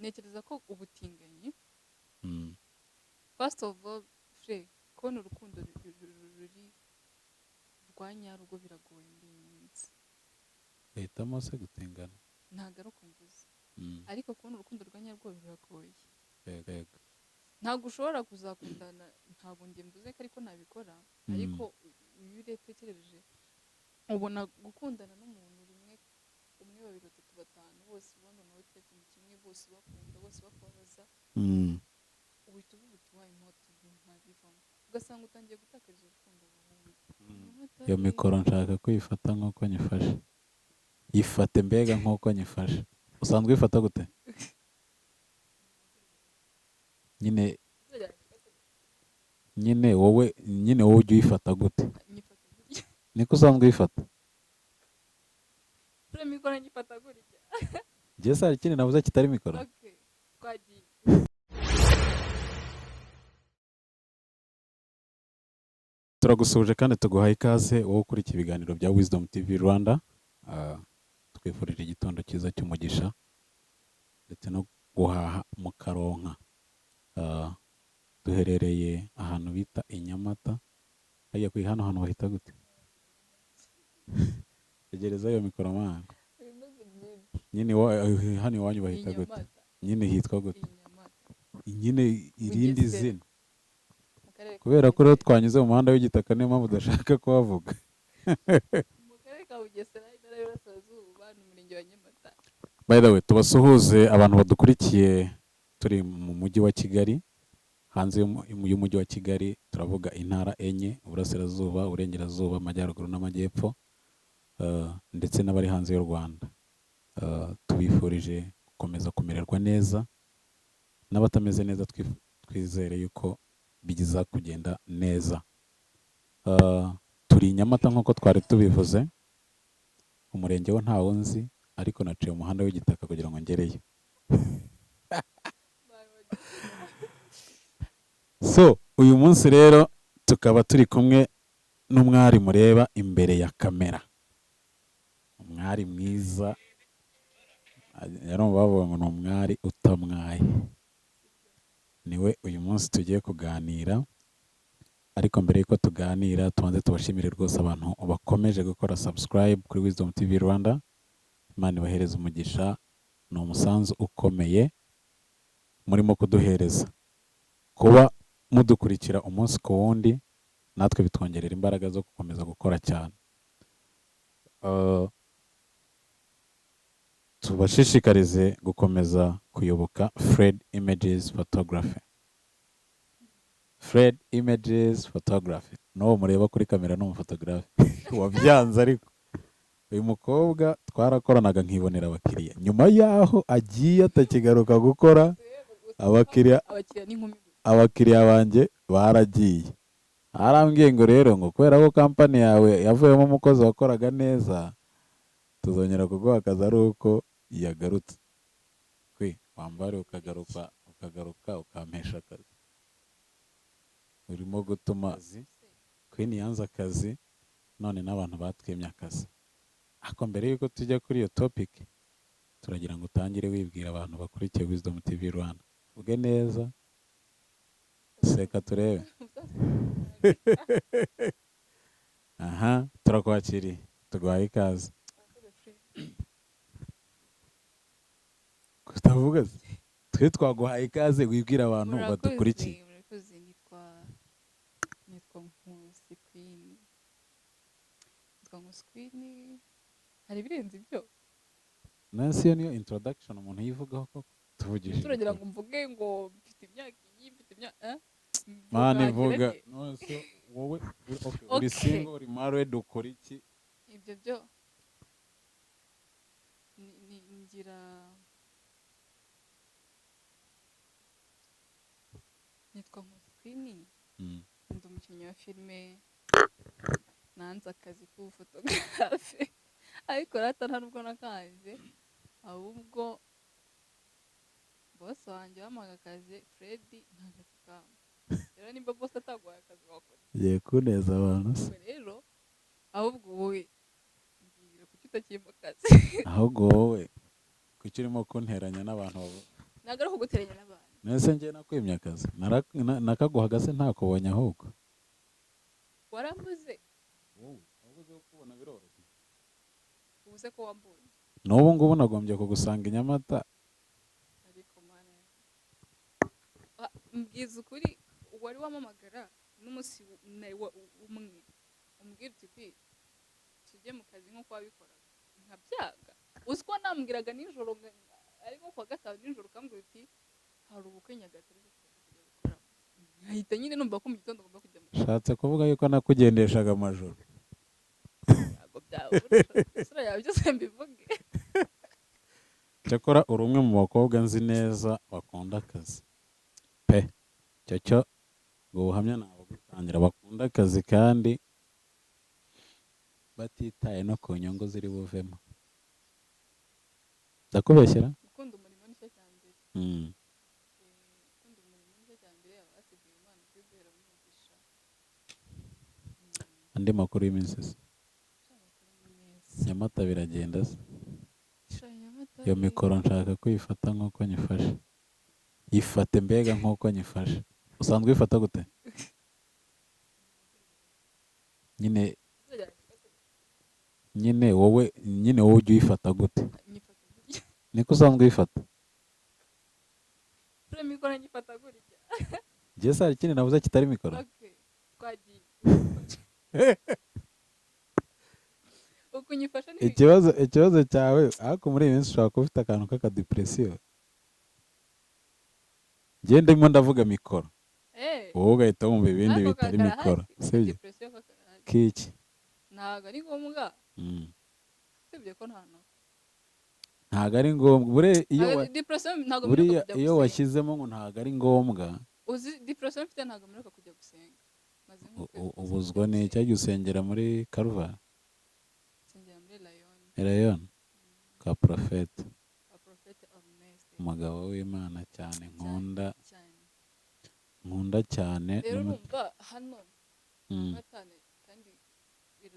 ntekereza ko ubutinganyi first of all kubona urukundo ruri rwa nyarwo biragoye muri iyi minsi. Hitamo se gutingana ntabwo ari uko mvuze ariko kubona urukundo rwa nyarwo biragoye. yego ntabwo ushobora kuzakundana, ntabwo njye mvuze ko ariko nabikora, ariko iyo utekereje ubona gukundana n'umuntu rimwe umwe babiri batatu batanu bose ubona nawe cya kintu kimwe, bose bakunda bose bakubabaza, uhita uvuga uti wayi moto ntabivamo, ugasanga utangiye gutakariza urukundo burundu. iyo mikoro nshaka kuyifata nk'uko nyifashe, yifate mbega nk'uko nyifashe. Usanzwe uyifata gute? nyine wowe ujya uyifata gute? Niko usanzwe uyifata? mikoro nyifata gutya. Njye se hari ikindi navuze kitari mikoro? Okay, twagiye. Turagusuhuje kandi tuguhaye ikaze wowe ukurikiye ibiganiro bya Wisdom TV Rwanda. Twifurije igitondo cyiza cy'umugisha ndetse no guhaha mu Karonka. Duherereye ahantu bita i Nyamata. Hajya kuri hano hantu bahita gute? Tegereza iyo mikoro mwana. Nyine hano iwanyu bahita gute? Nyine hitwa gute? Nyine irindi zina. Kubera ko rero twanyuze mu muhanda w'igitaka niyo mpamvu udashaka kuhavuga. Mu karere ka Bugesera intara y'Iburasirazuba n'umurenge wa Nyamata. By the way, tubasuhuze abantu badukurikiye turi mu mujyi wa Kigali. Hanze y'umujyi wa Kigali turavuga intara enye: Uburasirazuba, Uburengerazuba, Amajyaruguru n'Amajyepfo, ndetse n'abari hanze y'u Rwanda. Tubifurije gukomeza kumererwa neza, n'abatameze neza twizere yuko bigiza kugenda neza. Turi Nyamata nk'uko twari tubivuze, umurenge wo ntawo nzi ariko naciye umuhanda w'igitaka kugira ngo ngereyo. So uyu munsi rero tukaba turi kumwe n'umwari mureba imbere ya kamera, umwari mwiza, bavuga ngo ni umwari utamwaye. Niwe uyu munsi tugiye kuganira, ariko mbere yuko tuganira tubanze tubashimire rwose abantu bakomeje gukora subscribe kuri Wisdom TV Rwanda. Imana ibahereze umugisha, ni umusanzu ukomeye murimo kuduhereza. Kuba mudukurikira umunsi ku wundi natwe bitwongerera imbaraga zo gukomeza gukora cyane. Tubashishikarize gukomeza kuyoboka Fred Images Photography. Fred Images Photography. N'uwo mureba kuri kamera ni umufotogarafe wabyanze, ariko uyu mukobwa twarakoranaga nkibonera abakiriya. Nyuma yaho agiye atakigaruka gukora, abakiriya banjye baragiye. Arambwiye ngo rero ngo kubera ko kampani yawe yavuyemo umukozi wakoraga neza, tuzongera kuguha akazi ari uko yagarutse. Wambare ukagaruka ukampesha akazi. Urimo gutuma Queen yanze akazi, none n'abantu batwemye akazi. Ako mbere yuko tujya kuri iyo topic, turagira ngo utangire wibwira abantu bakurikiye Wisdom TV Rwanda. Uge neza, seka turebe. Aha, turakwakiriye, tuguhaye ikaze. Kutavuga se? Twe twaguhaye ikaze wibwira abantu badukurikiye. Nitwa Nkusi Queen. Hari ibirenze ibyo? Nansi yo niyo introduction umuntu yivugaho koko. Tuvugishije. Turagira ngo mvuge ngo mfite imyaka iyi, mfite imyaka Mani vuga. Nose wowe uri single, uri married, ukora iki? Ibyo byo ngira nitwa Nkusi Queen. Ndi umukinnyi wa filime, nanze akazi k'ubufotogarafe, ariko rata nta nubwo nakaje, ahubwo boss wanjye wampaga akazi Freddy nta kazi kamba. Rero nimba boss ataguhaye akazi wakora. Ye kuneza abantu se. Rero ahubwo wowe mbwira kuki utakimpa akazi. Ahubwo wowe kuki urimo kunteranya n'abantu ntabwo ari ukuguteranya n'abantu. nese njye nakwimye akazi nakaguhaga se ntakubonye ahubwo Warambuze wowe wabuze ko kubona biroroshye ubuze ko wambonye. n'ubu ngubu nagombye kugusanga i Nyamata Ariko mana mbwiza ukuri wari wamamagara n'umunsi umwe umbwira uti tujye mu kazi nk'uko wabikoraga nkabyaga uzi ko nambwiraga nijoro ariko kuwa gatanu nijoro ukambwira uti hari ubukwe Nyagatare tugomba kujya gukora nkahita nyine numva ko mu gitondo ngomba kujya mu kazi. ushatse kuvuga yuko nakugendeshaga amajoro Ntabwo byabura isura yawe byose mbivuge. cyakora uri umwe mu bakobwa nzi neza bakunda akazi pe cyo ngo ubuhamya ntabwo gutangira bakunda akazi kandi batitaye no ku nyungu ziri buvemo ndakubeshyera Gukunda umurimo nicyo cya mbere. Gukunda umurimo nicyo cya mbere aba hasigaye Imana iduhera umugisha. andi makuru y'iminsi se Amakuru ni meza. Nyamata biragenda se Nyamata iyo mikoro nshaka kuyifata nk'uko nyifashe yifate mbega nk'uko nyifashe usanzwe uyifata gute nyine wowe ujya uyifata gute nyifata gutya. niko usanzwe uyifata Uriya mikoro nyifata gutya. njye se hari ikindi navuze kitari mikoro Okay, twagiye. Uko nyifashe ni ikibazo cyawe ariko muri iyi minsi ushobora kuba ufite akantu k'akadepresiyo njye ndimo ndavuga mikoro wowe ugahita wumva ibindi bitari mikoro sibyo kiki ntabwo ari ngombwa usibye ko nta nako ntabwo ari ngombwa buriya iyo washyizemo washyizemo ngo ntabwo ari ngombwa uzi depression mfite ntabwo mureka kujya gusenga ubuzwa ni icyajya usengera muri Karuvali nsengera muri Rayon ka Prophet Ernest umugabo w'Imana cyane cyane nkunda cyane rero numva hano batane kandi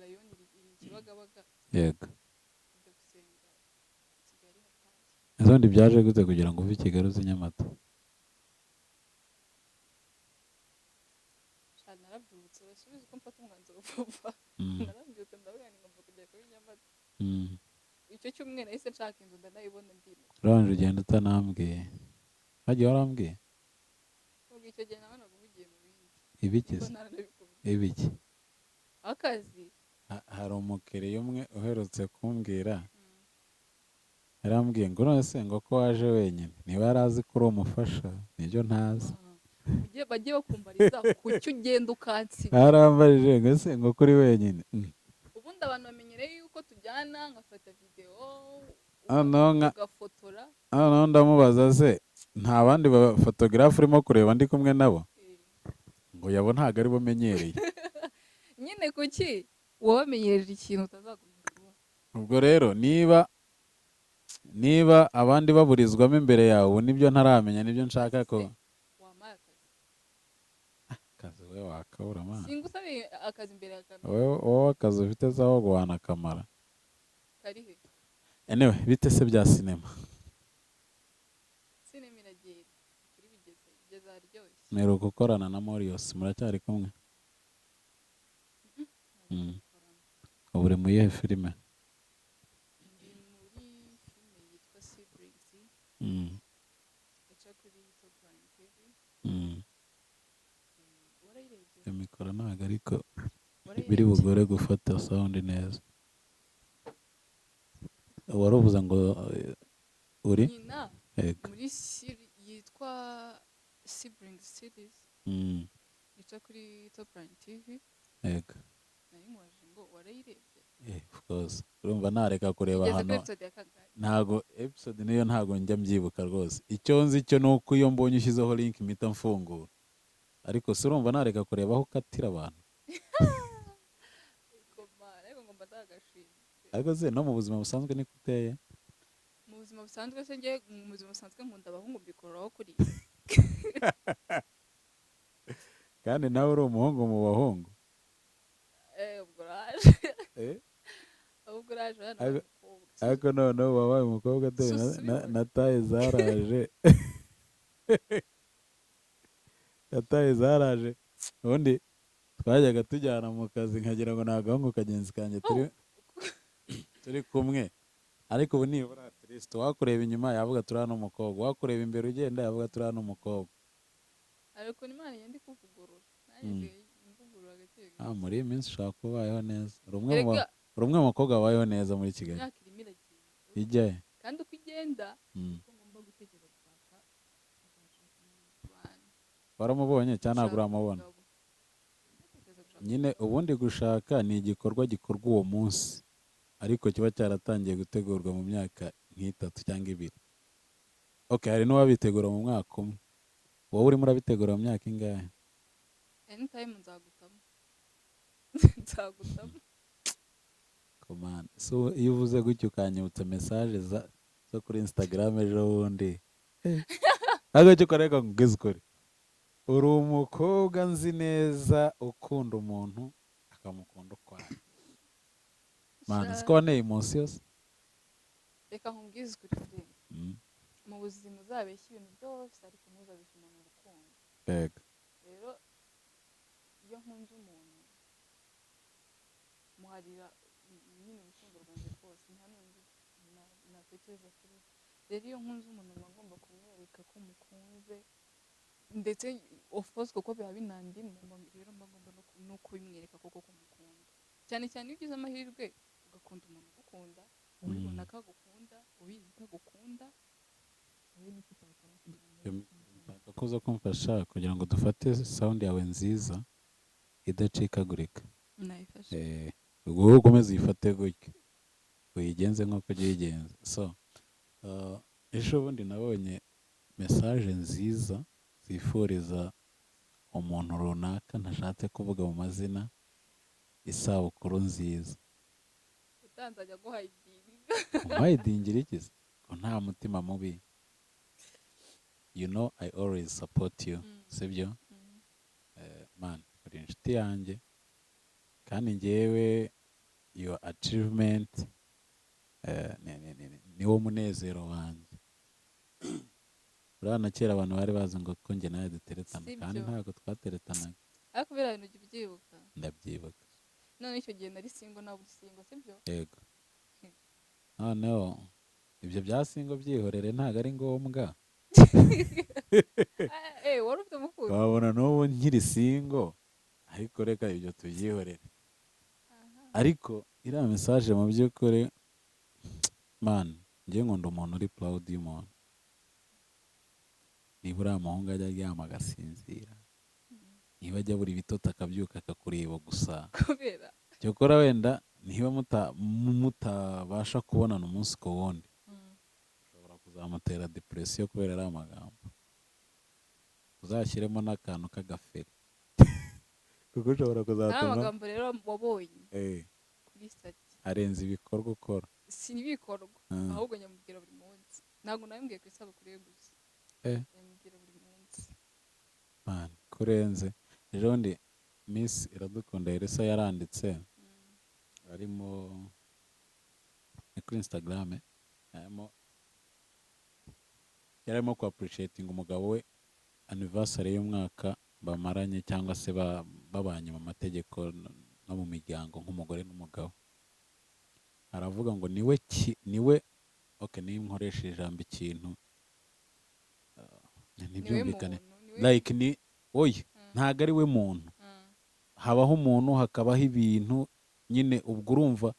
Rayon iri Kibagabaga yego kujya gusenga Kigali hatashye ezondi byaje gute kugira ngo uve i Kigali uzi Nyamata narabyutse basubize ko mfata umwanzuro vuba narabyutse ndavuga ni ngomba kujya kuri Nyamata icyo cyumweru nahise nshaka inzu ndanayibona ndimuka uranje ugenda utanambwiye hagiye warambwiye ubwo icyo gihe nawe naguhugiye mu bindi ibiki ibiki akazi hari umukiriya umwe uherutse kumbwira yarambwiye ngo none se ngo ko waje wenyine niba yari azi ko uri umufasha nibyo ntazi bagiye bakumbariza kuki ugenda ukansiga yarambajije ngo se ngo kuri wenyine ubundi abantu bamenyereye yuko tujyana nkafata videwo ugafotora noneho ndamubaza se nta bandi bafotogarafe urimo kureba ndi kumwe nabo ngo yabo ntabwo ari bumenyereye nyine kuki wabamenyereje ikintu utazagomba kubona ubwo rero niba abandi baburizwamo imbere yawe ubu nibyo ntaramenya nibyo nshaka ko wamaye akazi we wakabura amana singusabe akazi imbere ya kamera wowe akazi ufite se aho guhana akamara karihe anyway bite se bya sinema iragenda kuri bigeze aryoshye mperuka gukorana na Morios muracyari kumwe ubu uri mu iyihe filime ndi muri filime yitwa Siblings ica kuri Top Line TV warayirebye imikoro ntabwo ariko biri bugore gufata sound neza waruvuze ngo uri nyina muri yitwa Siblings series ica kuri Top Line TV yego nayimwaje ngo warayirebye of course urumva nareka kureba hano ntago episode niyo ntago njya mbyibuka rwose icyo nzi cyo nuko iyo mbonye ushyizeho link mpita mfungura ariko se urumva nareka kureba aho ukatira abantu ariko se no mu buzima busanzwe niko uteye mu buzima busanzwe se njye mu buzima busanzwe nkunda abahungu mbikoraho kuri kandi nawe uri umuhungu mu bahungu ubwo uraje ariko noneho wabaye umukobwa dore na taye zaraje yataye zaraje ubundi twajyaga tujyana mu kazi nkagira ngo ni agahungu kagenzi kanjye turi kumwe, ariko ubu nibura atiriste wakureba inyuma yavuga turi hano umukobwa, wakureba imbere ugenda yavuga turi hano umukobwa. ariko Imana igenda ikuvugurura nanjye imvugurura gake Muri iyi minsi ushobora kuba ubayeho neza, uri Erega umwe mu bakobwa babayeho neza muri Kigali. imyaka irimo iragenda Ijyahe kandi uko igenda uko ngomba gutekereza gushaka uzashaka umwana. waramubonye cyangwa ntabwo uramubona? Nyine ubundi gushaka ni igikorwa gikorwa uwo munsi, ariko kiba cyaratangiye gutegurwa mu myaka nk'itatu cyangwa ibiri. Hari n'uwabitegura mu mwaka umwe. Wowe urimo urabitegura mu myaka ingahe? Anytime nzagutamo nzagutamo. Komanda, so iyo uvuze gutyo ukanyibutsa message zo kuri Instagram ejo bundi agacyo kareka ngeze ukuri, uri umukobwa nzi neza ukunda umuntu akamukunda ukwaye. Man, siko waneye emotion se? Reka nkubwize ukuri Fred. Mu buzima uzabeshya ibintu byose ariko ntuzabeshye umuntu urukundo. Yego. Rero iyo nkunze umuntu muharira nyine urukundo rwanjye rwose nta n'undi natekereza kuri we. Rero iyo nkunze umuntu mba ngomba kumwereka ko mukunze, ndetse of course kuko biba binandimo rero mba ngomba no kubimwereka koko ko mukunda, cyane cyane iyo ugize amahirwe ugakunda umuntu ugukunda, ubibona ko agukunda, ubizi ko agukunda, wowe n'icyo utakora kugira ngo Nshaka ko uza kumfasha kugira ngo dufate sound yawe nziza idacikagurika. nayifashe. Wowe ukomeze uyifate gutyo uyigenze nk'uko ugiye uyigenza. So ejo bundi nabonye message nziza zifuriza umuntu runaka ntashatse kuvuga mu mazina isabukuru nziza. Utanzajya guhayidinga. Umuhayidingira iki se? Ko nta mutima mubi. You know I always support you. Sibyo? Man, uri inshuti yanjye kandi njyewe your achievement niwo munezero wanjye. Urabona kera abantu bari bazi ngo ko njye nawe duteretana kandi ntabwo twateretanaga. Ariko biriya bintu ujya ubyibuka? Ndabyibuka. None icyo gihe nari singo nawe uri singo sibyo? Yego. Noneho ibyo bya singo byihorere ntabwo ari ngombwa. Wari ufite umukunzi? Wabona n'ubu nkiri singo ariko reka ibyo tubyihorere. Ariko iriya message mu by'ukuri man, njye nkunda umuntu uri proud y'umuntu. Niba uriya muhungu ajya aryama agasinzira, niba ajya buri bitotsi akabyuka akakureba gusa, kubera cyokora wenda niba mutabasha kubonana umunsi ku wundi ushobora kuzamutera depression kubera ari amagambo. Uzashyiremo n'akantu k'agaferi kuko ushobora kuzatuma amagambo rero wabonye kuri stati arenze ibikorwa ukora. Si ibikorwa ahubwo nyamubwira buri munsi, ntabwo nabibwiye ku isabukuru ye gusa, nyamubwira buri munsi. Man, kurenze. Ejo bundi Miss Iradukunda Elsa yaranditse arimo kuri Instagram yarimo ku appreciating umugabo we anniversary y'umwaka bamaranye cyangwa se babanye mu mategeko no mu miryango nk'umugore n'umugabo. Aravuga ngo niwe niyo nkoresha ijambo ikintu ntibyumvikane like ni oya ntago ari we muntu, habaho umuntu hakabaho ibintu nyine. Ubwo urumva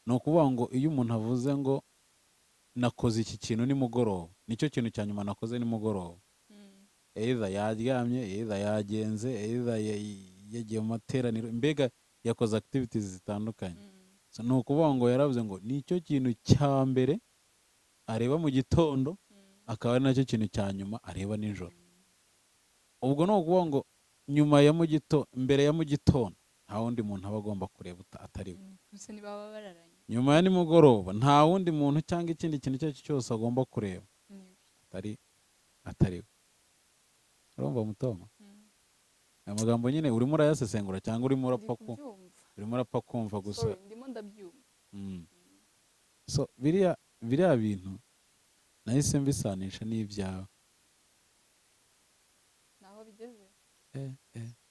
ni ukuvuga ngo iyo umuntu avuze ngo nakoze iki kintu nimugoroba, nicyo kintu cya nyuma nakoze nimugoroba, either yaryamye, either yagenze, either yagiye mu materaniro, mbega yakoze activities zitandukanye. Ni ukuvuga ngo yaravuze ngo nicyo kintu cya mbere areba mu gitondo, akaba ari nacyo kintu cya nyuma areba nijoro. Ubwo ni ukuvuga ngo nyuma ya mbere ya mu gitondo nta wundi muntu aba agomba kureba atari we. Nyuma ya nimugoroba nta wundi muntu cyangwa ikindi kintu icyo ari cyo cyose agomba kureba atari we. Urumva Mutoma? Amagambo nyine urimo urayasesengura cyangwa urimo urapfa kumva gusa? Ndimo ndabyumva. So biriya bintu nahise mbisanisha n'ibyawe.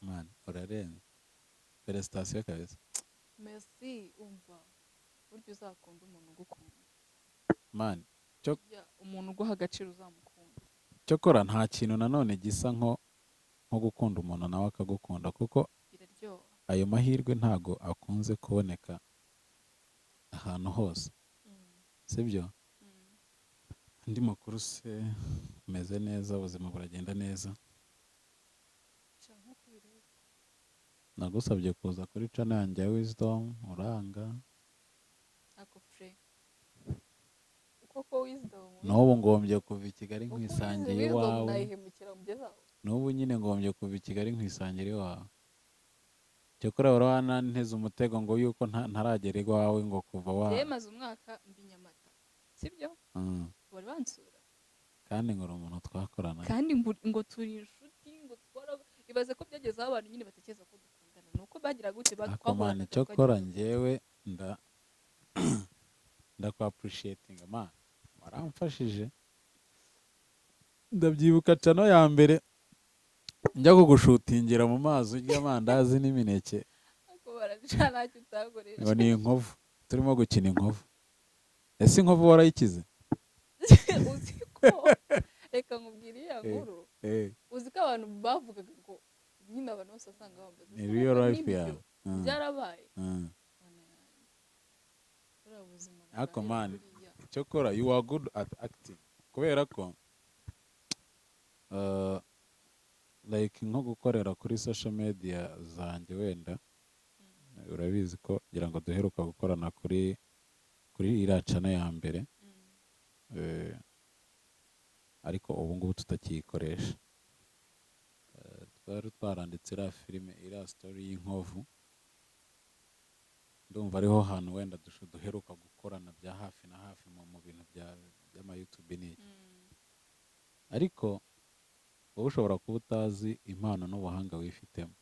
man urarenze felicitation kabisa merci umva burya uzakunda umuntu ugukunda man cyo burya umuntu uguha agaciro uzamukunda cyokora nta kintu nanone gisa nko gukunda umuntu nawe akagukunda kuko biraryoha ayo mahirwe ntago akunze kuboneka ahantu hose sibyo andi makuru se umeze neza ubuzima buragenda neza nk'uko bireba nagusabye kuza kuri channel yanjye ya Wisdom uranga ako fure koko wisdom n'ubu ngombye kuva i Kigali nkwisangiye iwawe nayihemukira mugezaho n'ubu nyine ngombye kuva i Kigali nkwisangira iwawe cyokora urabona nteze umutego ngo yuko ntaragera iwawe ngo kuva wa yemaze umwaka mbi Nyamata sibyo bari bansura kandi ngo uri umuntu twakorana kandi ngo turi inshuti ngo twara ibaze ko byageze aho abantu nyine batekereza ko dukundana nuko bagira gute bakomana cyokora njyewe ndakwa appreciating man waramfashije ndabyibuka cano ya mbere njya kugushutingira mu mazi urya amandazi n'imineke ako baracana cyo utakoresha ngo ni inkovu turimo gukina inkovu ese inkovu warayikize uzi ko reka nkubwire iya nkuru uzi ko abantu bavugaga ngo nyine abantu bose basanga bambaza ni real life yawe byarabaye ariko man cyokora you are good at acting kubera ko like nko gukorera kuri social media zanjye wenda urabizi ko ngira ngo duheruka gukorana kuri iriya channel ya mbere ariko ubu ngubu tutakiyikoresha twari twaranditse iriya filime iriya story y'inkovu ndumva ariho hantu wenda duheruka gukorana bya hafi na hafi mu bintu by'ama YouTube n'iki ariko wowe ushobora kuba utazi impano n'ubuhanga wifitemo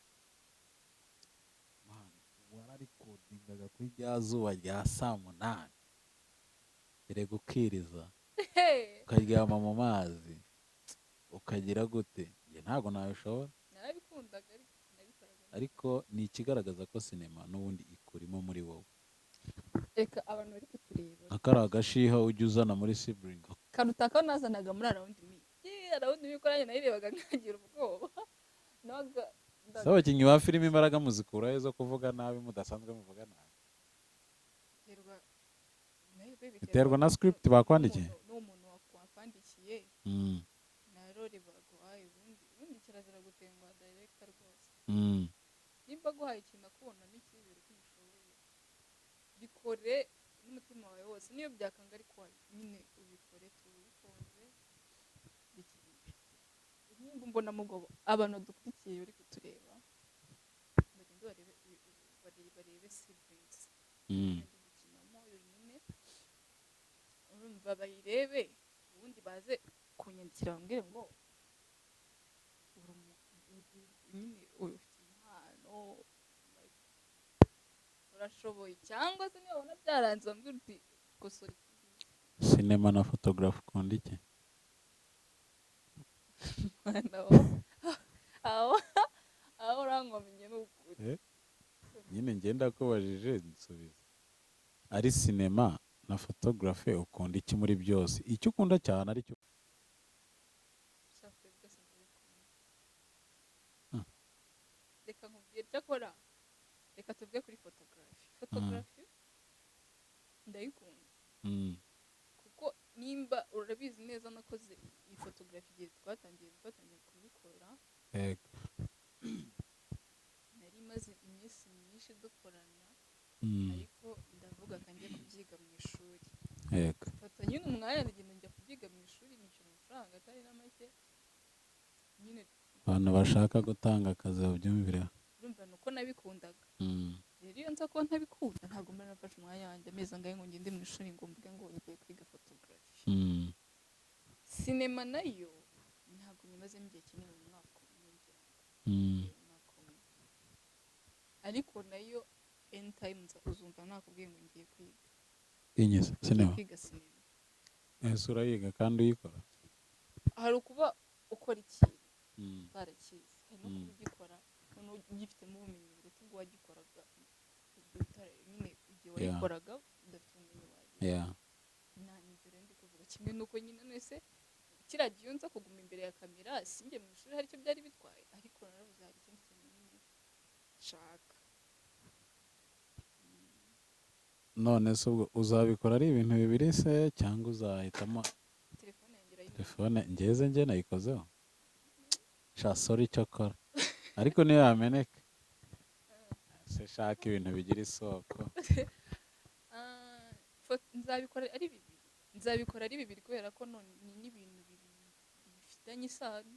wararikodingaga kuri rya zuba rya 8:00 ere gukiriza ukaryama mu mazi ukagira gute njye ntabwo nabishobora narabikundaga ariko ni ikigaragaza ko sinema n'ubundi ikurimo muri wowe reka abantu bari kutureba akari agashiha ujya uzana muri sibling karuta ko nazanaga muri arawundi mi koranye nayirebaga nkagira ubwoba abakinnyi ba filime imbaraga muzikura zo kuvuga nabi mudasanzwe muvuga nabi biterwa na script bakwandikiye n'umuntu wakwandikiye na role baguhaye ubundi kirazira gutengwa director rwose nimba guhaye ikintu akubona n'icyizere ko ugishoboye bikore n'umutima wawe wose niyo byakanga ariko nyine ubikore tubikunze nimba mbona mugobo abantu dukurikiye uri kutureba bagende barebe siblings gukinamo yonyine urumva bayirebe ubundi baze kunyandikira bambwire ngo nyine ufite impano urashoboye cyangwa se niba ubona byaranze bambwira uti kosora sinema na photographe ukunda iki aho urankomenye n'ukuri nyine ngenda kubajije nsubiza ari sinema na photographe ukunda iki muri byose icyo ukunda cyane ari cyo reka nkubwire cyakora reka tuvuge kuri photography ndayikunda kuko nimba urabizi neza nakoze iyi photography igihe twatangiye kubikora nari maze iminsi myinshi dukorana ariko ndavuga kanjye kubyiga mu ishuri fata nyine umwanya ndagenda njya kubyiga mu ishuri nishyura amafaranga atari na make nyine abantu bashaka gutanga akazi babyumvireho urumva nuko nabikundaga rero iyo nza kuba ntabikunda ntabwo mba nafashe umwanya wanjye amezi angahe ngo ngende mu ishuri ngo mvuge ngo ngiye kwiga photography sinema nayo ntabwo nyimazemo igihe kinini mu mwaka umwe ngira ngo ariko nayo anytime uzumva nakubwiye ngo ngiye kwiga sinema kwiga sinema ese urayiga kandi uyikora hari ukuba ukora ikintu utarakizi hari no kuba ugikora noneho ugifitemo ubumenyi buruta ubwo wagikoraga nyine igihe wayikoraga udafite ubumenyi wagira nta nibyo rero ndi kuvuga kimwe nuko nyine nese kiriya gihe nza kuguma imbere ya kamera sinjye mu ishuri hari icyo byari bitwaye ariko naravuze hari ikindi kintu nyine nshaka. none se ubwo uzabikora ari ibintu bibiri se cyangwa uzahitamo telefone ngeze njye nayikozeho sorry cyokora ariko niyo yameneka se shaka ibintu bigira isoko. nzabikora ari bibiri kubera ko none ni n'ibintu bifitanye isano.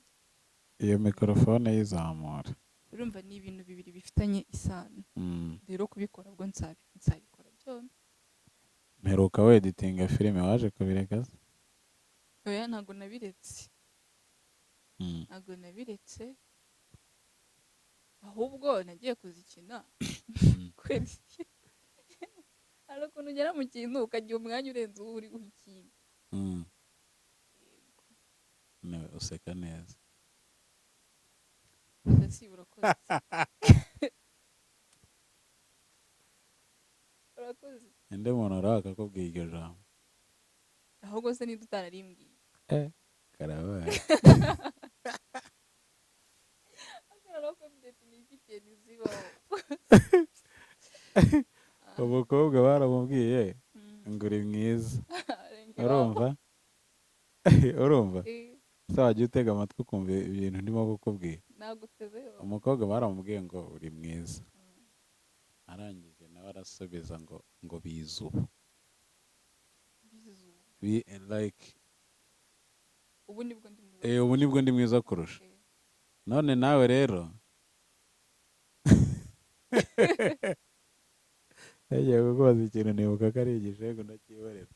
Iyo mikorofone y'izamura urumva ni ibintu bibiri bifitanye isano rero kubikora ubwo nzabikora byombi. mperuka weditinga filime waje kubireka se? oya ntabwo nabiretse ahubwo nagiye kuzikina kubera hari ukuntu ugera mu kintu ukagira umwanya urenze uwo uri gukina. nawe useka neza urakoze ende muntu uraka akubwiye iryo jambo ahubwo se niba utararimbwiye karabaye umukobwa baramubwiye ngo uri mwiza urumva se wajya utega amatwi ukumva ibintu ndimo kukubwira. umukobwa baramubwiye ngo uri mwiza arangije nawe arasubiza ngo biza ubu ubu nibwo ndi mwiza kurusha none nawe rero yagiye kukubaza ikintu nibuka ko ari igishego ndakiborera.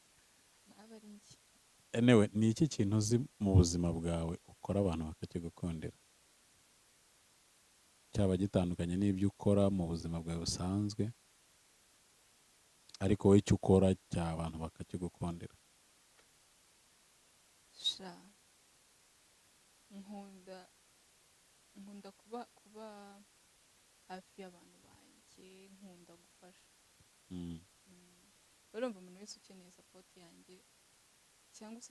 anyway ni iki kintu uzi mu buzima bwawe ukora abantu bakakigukundira cyaba gitandukanye n'ibyo ukora mu buzima bwawe busanzwe ariko wowe icyo ukora cyaba abantu bakakigukundira? nkunda kuba hafi y'abantu banjye nkunda gufasha. urumva umuntu wese ukeneye sapoti yanjye cyangwa se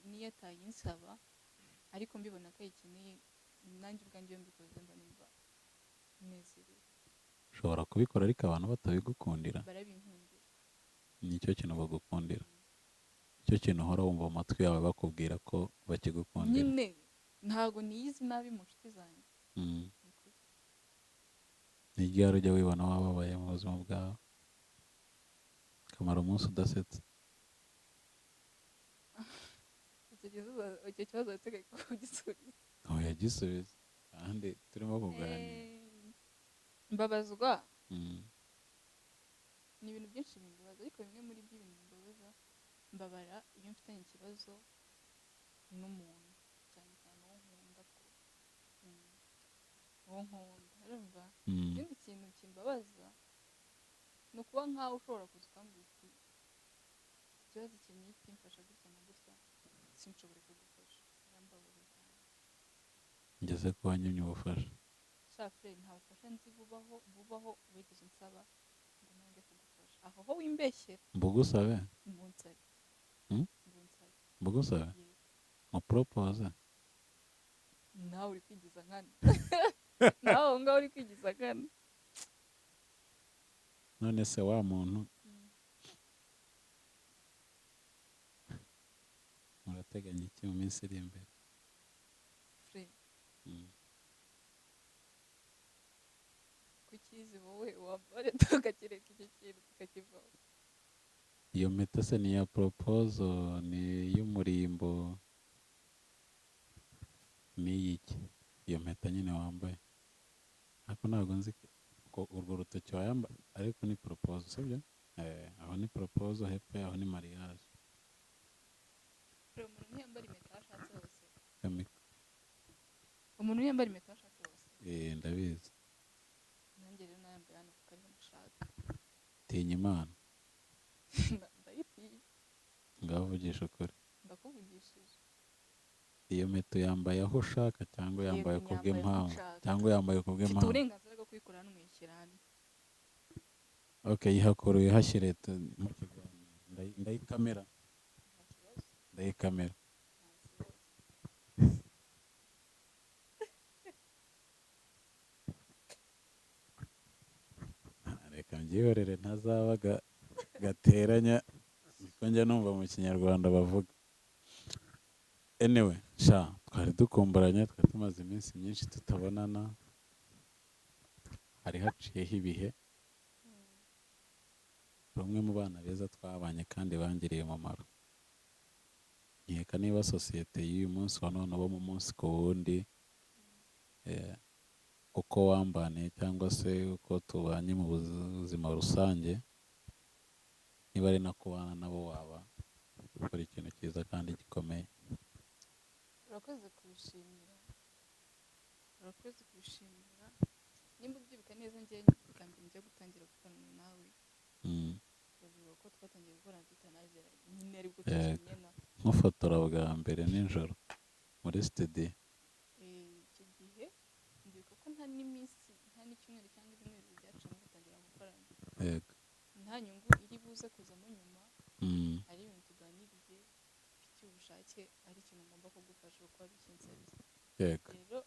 niyo atayinsaba ariko mbibona ko ayikeneye nanjye ubwanjye iyo mbikoze mba numva nezerewe. ushobora kubikora ariko abantu batabigukundira? barabinkundira. nicyo kintu bagukundira? icyo kintu uhora wumva mu matwi yawe bakubwira ko bakigukundira? nyine ntabwo niyizi nabi mu nshuti zanjye. ni ryari ujya wibona wababaye mu buzima bwawe kamara umunsi udasetse? icyo kibazo wateganya kugisubiza? yagisubiza kandi turimo kuganira. mbabazwa ni ibintu byinshi bimbabaza ariko bimwe muri byo ibintu bimbabaza mbabara iyo mfitanye ikibazo n'umuntu cyane cyane uwo nkunda urumva. ikindi kintu kimbabaza ni ukuba nkaho ushobora kuza ukambwira uti ikibazo iki n'iki mfasha gutya na gutya sinshobore kugufasha birambabaza cyane. ngeze ko wanyimye ubufasha. shafure nta bufasha nzi bubaho wigeze unsaba ngo nange kugufasha aho ho wimbeshyera. mbugusabe mbunsabe mu propose nawe uri kwigiza nkana nawe aho ngaho uri kwigiza nkana. none se wa muntu murateganya iki mu minsi iri imbere? kukizi wowe wambare tugakireka icyo kintu tukakivaho. iyo mpeta se ni iya propose ni iy'umurimbo ni iy'iki iyo mpeta nyine wambaye? ariko ntabwo nzi ko urwo rutoki wayambaye ariko ni propose sibyo? aho ni propose hepfo yaho ni mariage. umuntu ntiyambara impeta ashatse hose. umuntu ntiyambara impeta ashatse hose. ndabizi. nanjye rero nayambaye hano kuko ariho mushaka. tinya Imana. ndayitinya. ngaho vugisha ukuri. ndakuvugishije. iyo mpeta yambaye aho ushaka cyangwa yego yambaye nyambaye aho kubw'impamvu nshaka cyangwa yambaye mfite kubw'impamvu uburenganzira bwo kuyikora hano nkayishyira hano okay yihakure uyihashyire mu kiganiro ndayikamera nta kibazo ndayikamera nta kibazo reka mbyihorere ntazaba gateranya niko njya numva mu kinyarwanda bavuga anyway sha twari dukumburanye twari tumaze iminsi myinshi tutabonana hari haciyeho ibihe bamwe mu bana beza twabanye kandi bangiriye umumaro nkeka niba sosiyete y'uyu munsi wa none bo mu munsi ku wundi uko wambaniye cyangwa se uko tubanye mu buzima rusange niba ari no kubana nabo waba gukora ikintu cyiza kandi gikomeye urakoze kubishimira urakoze kubishimira nimba ubyibuka neza njye bwa mbere njya gutangira gukorana nawe urabibuka ko twatangiye gukorana tutanaziranye nyine aribwo tukimenyana nk'ufotora bwa mbere nijoro muri studio icyo gihe ndibuka ko nta n'iminsi nta n'icyumweru cyangwa ibyumweru byacamo dutangira gukorana yego nta nyungu iri buze kuzamo nyuma ari ibintu tuganiriye mfitiye ubushake ari ikintu ngomba kugufasha kuko wabikinsabye yego rero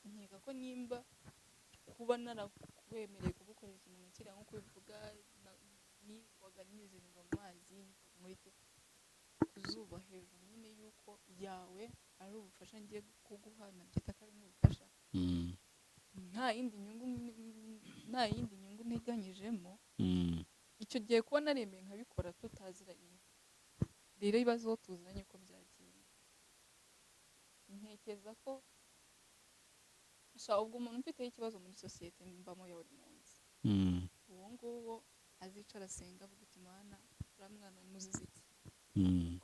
nkeka ko nimba kuba narakwemereye kugukorera ikintu nka kiriya nk'uko ubivuga niwaga nizirirwa mu mazi muri ku zuba hejuru nyine yuko yawe ari ubufasha ngiye kuguha nabyita ko ari n'ubufasha nta yindi nyungu nteganyijemo icyo gihe kuba naremeye nkabikora tutaziranye rero ibibazo tuzanye uko byagenda ntekereza ko ubwo umuntu mfiteho ikibazo muri sosiyete mbamo ya buri munsi uwo nguwo azicara asenga avuga uti mana uriya mwana muzize iki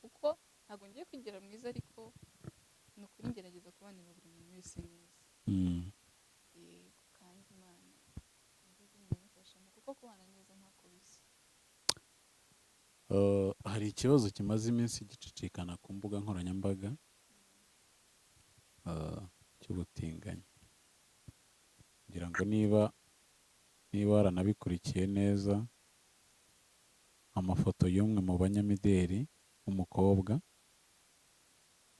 kuko ntabwo ngiye kwigira mwiza ariko ni ukuri ngerageza kubanira buri muntu wese neza yego kandi imana ntibimfashamo kuko kubana neza ntako bisa hari ikibazo kimaze iminsi gicicikana ku mbuga nkoranyambaga cy'ubutinganyi ngira ngo niba waranabikurikiye neza amafoto y'umwe mu banyamideli w'umukobwa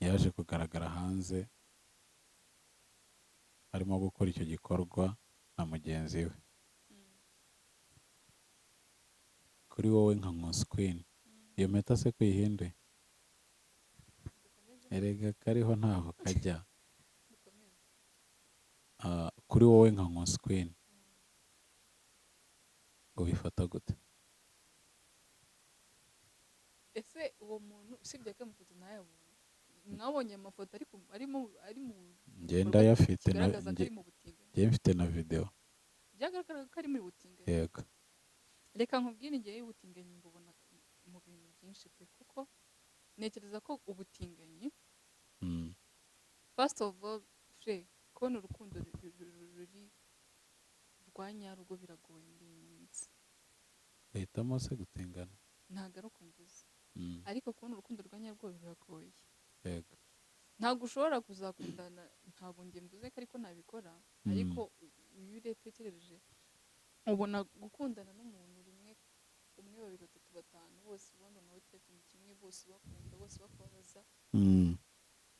yaje kugaragara hanze arimo gukora icyo gikorwa na mugenzi we kuri wowe nka Nkusi Queen iyo mpeta se kuyihinduye erega kariho ntaho kajya kuri wowe nka Nkusi Queen ubifata gute ese uwo muntu usibye ko amafoto ntayabonye mwabonye amafoto ari mu njye ndayafite kigaragaza ko ari mu butinganyi njye mfite na video byagaragaraga ko ari muri butinganyi yego reka nkubwire igihe y'ubutinganyi mbubona mu bintu byinshi pe kuko ntekereza ko ubutinganyi first of all kubona urukundo ruri rwa nyarwo biragoye muri iyi minsi uhitamo se gutingana ntabwo ari uko mvuze ariko kubona urukundo rwa nyarwo biragoye yego ntabwo ushobora kuzakundana ntabwo njye mvuze ko ariko nabikora ariko iyo utekereje ubona gukundana n'umuntu rimwe umwe babiri batatu batanu bose ubona nawe cya kintu kimwe bose bakunda bose bakubabaza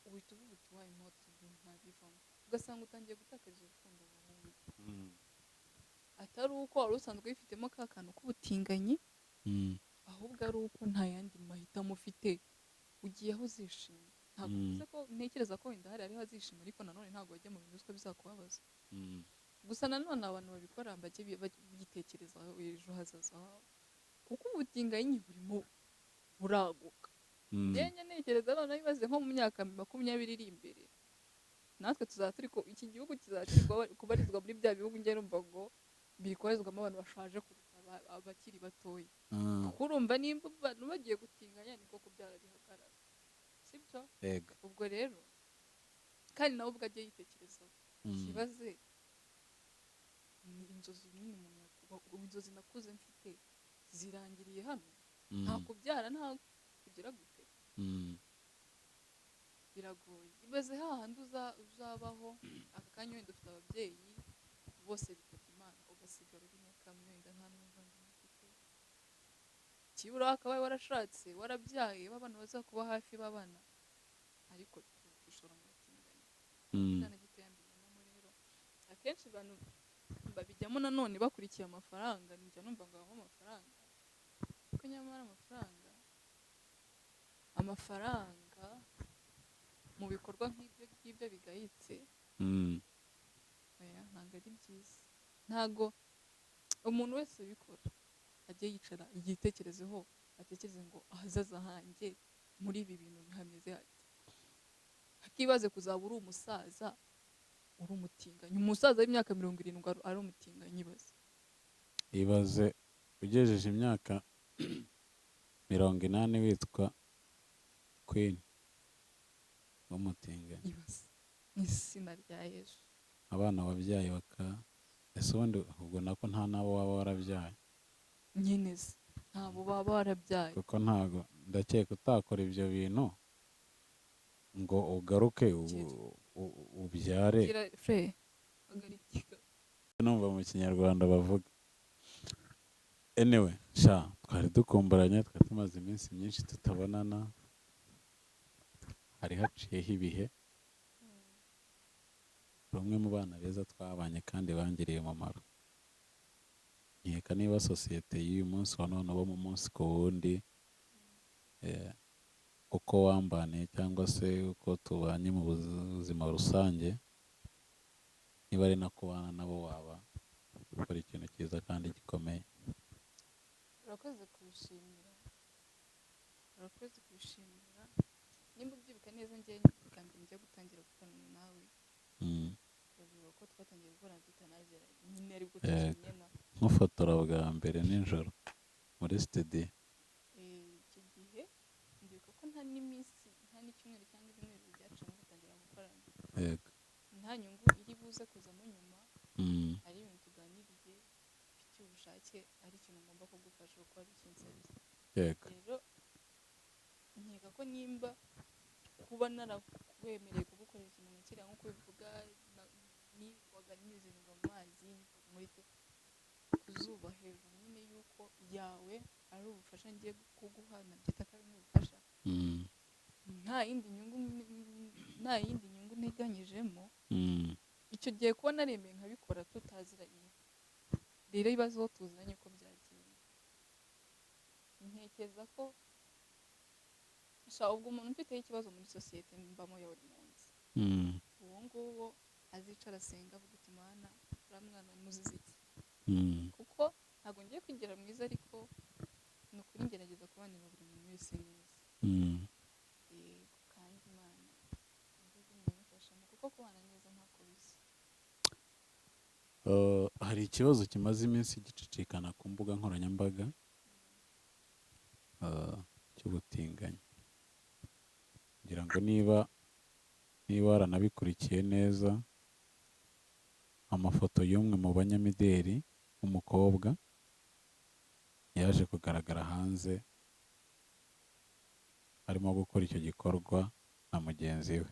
uhita uvuga uti wayi noti ibintu ntabivamo ugasanga utangiye gutakariza urukundo burundu atari uko wari usanzwe wifitemo ka kantu k'ubutinganyi ahubwo ari uko nta yandi mahitamo ufite ugiye aho uzishima ntabwo bivuze ko ntekereza ko wenda hariho azishima ariko nanone ntabwo wajya mu bintu uziko bizakubabaza gusa nanone abantu babikora bajye byitekerezaho ejo hazaza habo kuko ubutinganyi burimo buraguka njye ntekereza none bibaze nko mu myaka 20 iri imbere natwe tuzaba turi ko iki gihugu kizacirwa kubarizwa muri bya bihugu njye numva ngo biri kubarizwamo abantu bashaje kuruta abakiri batoya kuko urumva nimba abantu bagiye gutinganya niko kubyara bihagarara sibyo ubwo rero kandi nawe ubwo ajye yitekerezaho ikibaze ni inzozi nyine umuntu inzozi nakuze mfite zirangiriye hano nta kubyara nta kugira gute biragoye. Ibaze hahandi uzabaho aka kanya wenda ufite ababyeyi bose bitabye Imana, ugasigara urimo kamwe wenda nta n'umuvandimwe ufite, kibura wakabaye warashatse warabyaye babana bazakuba hafi babana, ariko dushora mu batinganyi. Nta na gitoya mbibonamo. Rero akenshi abantu babijyamo nanone bakurikiye amafaranga, njya numva ngo habamo amafaranga, ariko nyamara amafaranga mu bikorwa nk'ibyo bigayitse, oya ntabwo ari byiza. Ntabwo umuntu wese ubikora ajye yicara yitekerezeho, atekereze ngo ahazaza hanjye muri ibi bintu hameze hate, hakibaze kuzaba uri umusaza uri umutinganyi, umusaza w'imyaka 70 ari umutinganyi. ibaze ugejeje imyaka 80 witwa Queen w'umutinganyi. Ibaze n'izina rya Yesu, abana wabyaye ese ubundi ubwo nako nta nabo waba warabyaye nyine se ntabo baba warabyaye, kuko ntago ndakeka utakora ibyo bintu ngo ugaruke ubyare. Numva mu kinyarwanda bavuga. Anyway, twari dukumburanye, twari tumaze iminsi myinshi tutabonana, hari haciyeho ibihe. Rumwe mu bana beza twabanye kandi bangiriye umumaro. Nkeka niba sosiyete y'uyu munsi wa none bo mu munsi ku wundi, uko wambaniye cyangwa se uko tubanye mu buzima rusange, niba ari no kubana nabo waba ukora ikintu cyiza kandi gikomeye. urakoze kubishimira. Nimba ubyibuka neza, njye bwa mbere njya gutangira gukorana nawe, urabibuka ko twatangiye gukorana tutanaziranye, nyine aribwo tukimenyana, nk'ufotora bwa mbere nijoro muri studio. icyo gihe ndibuka ko nta n'iminsi, nta n'icyumweru cyangwa ibyumweru byacamo gutangira gukorana. Yego. Nta nyungu iri buze kuzamo nyuma, ari ibintu tuganiriye bifitiye ubushake, ari ikintu ngomba kugufasha kuko ari ikinsabye. Yego. Rero nkeka ko nimba kuba narakwemereye kugukorera ikintu nka kiriya nk'uko bivuga, nirirwaga nizinga mu mazi nkurite ku zuba hejuru, nyine yuko yawe ari ubufasha ngiye kuguha, nabyita ko ari n'ubufasha, nta yindi nyungu nteganyijemo. Icyo gihe kuba naremeye nkabikora tutaziranye, rero ibibazo aho tuziranye ko byagenda, ntekereza ko ubwo umuntu mfiteho ikibazo muri sosiyete mbamo ya buri munsi, uwo nguwo azicara asenga avuga uti Mana uriya mwana muzize iki, kuko ntabwo ngiye kwigira mwiza, ariko ni ukuri ngerageza kubanira buri muntu wese neza. Kandi Imana imufashamo, kuko kubana neza ntako bisa. hari ikibazo kimaze iminsi gicicikana ku mbuga nkoranyambaga, cy'ubutinganyi. Ngira ngo niba waranabikurikiye neza, amafoto y'umwe mu banyamideli w'umukobwa yaje kugaragara hanze arimo gukora icyo gikorwa na mugenzi we.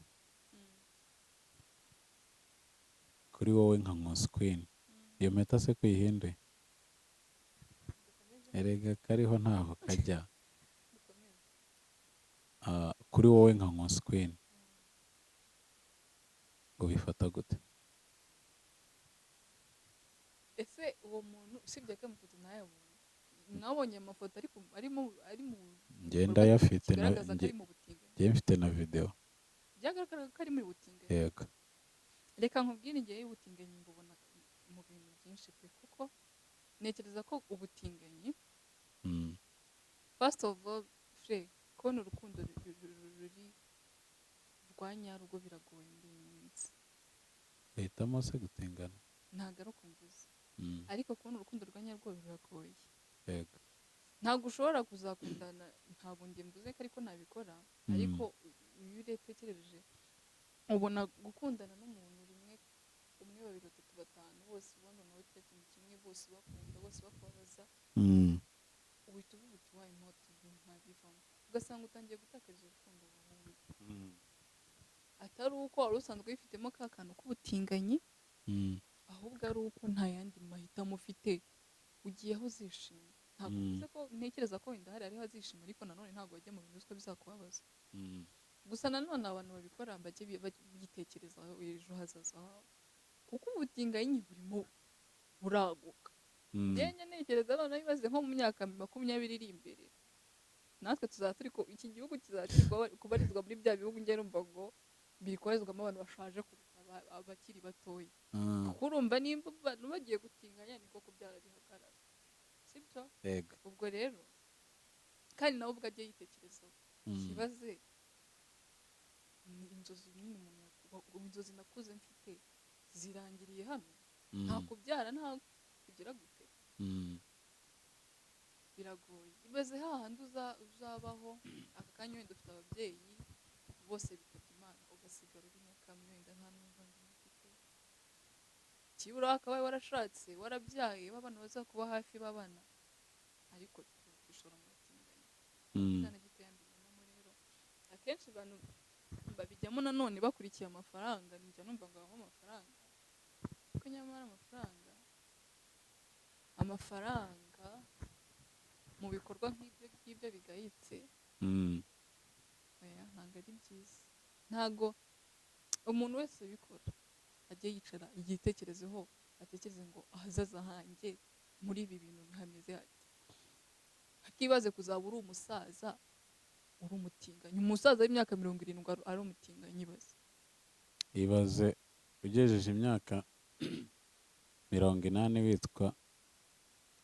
Kuri wowe nka Nkusi Queen, iyo mpeta se kuyihinduye? Erega kariho ntaho kajya. Kuri wowe nka Nkusi Queen, ubifata gute? Ese uwo muntu usibye ko amafoto ntayabonye, nabonye amafoto ariko ari mu ngenda yafite kigaragaza ko ari mu butinganyi, njye mfite na video byagaragaraga ko ari muri butinganyi. yego. Reka nkubwire, njyewe ubutinganyi mbubona mu bintu byinshi pe, kuko ntekereza ko ubutinganyi first of all kubona urukundo ruri rwa nyarwo biragoye muri iyi minsi. Uhitamo se gutingana? Ntabwo ari uko mvuze, ariko kubona urukundo rwa nyarwo biragoye. Yego. Ntabwo ushobora kuzakundana, ntabwo njye mvuze ko ariko nabikora, ariko iyo utekereje ubona gukundana n'umuntu rimwe, umwe, babiri, batatu, batanu, bose ubona nawe ikintu kimwe, bose bakunda, bose bakubabaza, uhita uvuga uti wayi mpota ibintu ntabivamo, ugasanga utangiye gutakariza urukundo burundu. atari uko wari usanzwe wifitemo ka kantu k'ubutinganyi, ahubwo ari uko nta yandi mahitamo ufite, ugiye aho uzishima. Ntabwo bivuze ko ntekereza ko wenda hari ariho azishima, ariko nanone ntabwo wajya mu bintu uziko bizakubabaza. Gusa nanone abantu babikora bajye bagitekerezaho ejo hazaza habo, kuko ubutinganyi burimo buraguka. Njye ntekereza noneho bibaze nko mu myaka 20 iri imbere, natwe tuzaba turi iki gihugu kizacirwa kubarizwa muri bya bihugu njye numva ngo bikorezwamo abantu bashaje kuruta abakiri batoya. Kuko urumva nimba abantu bagiye gutinganya niko kubyara bihagarara, sibyo? Ubwo rero kandi nawe ubwo ajye yitekerezaho, kibaze ni inzozi nyine umuntu inzozi nakuze mfite zirangiriye hano, nta kubyara nta kugira gute, biragoye. Ibaze hahandi uzabaho aka kanya wenda ufite ababyeyi bose bitabye Imana, ugasigara uri mukamwe wenda nta n'umuvandimwe ufite, kibura wakabaye warashatse warabyaye w'abana bazakuba hafi b'abana, ariko tukishora mu butinganyi. Cyane gitoya mbibonamo rero akenshi abantu babijyamo nanone bakurikiye amafaranga, njya numva ngo habamo amafaranga, kuko nyamara amafaranga mu bikorwa nk'ibyo bigayitse, ntabwo ari byiza. Ntabwo umuntu wese ubikora ajye yicara yitekerezeho, atekereze ngo ahazaza hanjye muri ibi bintu hameze hate, akibaze kuzaba uri umusaza uri umutinganyi, umusaza w'imyaka 70 ari umutinganyi. Ibaze ugejeje imyaka 80 witwa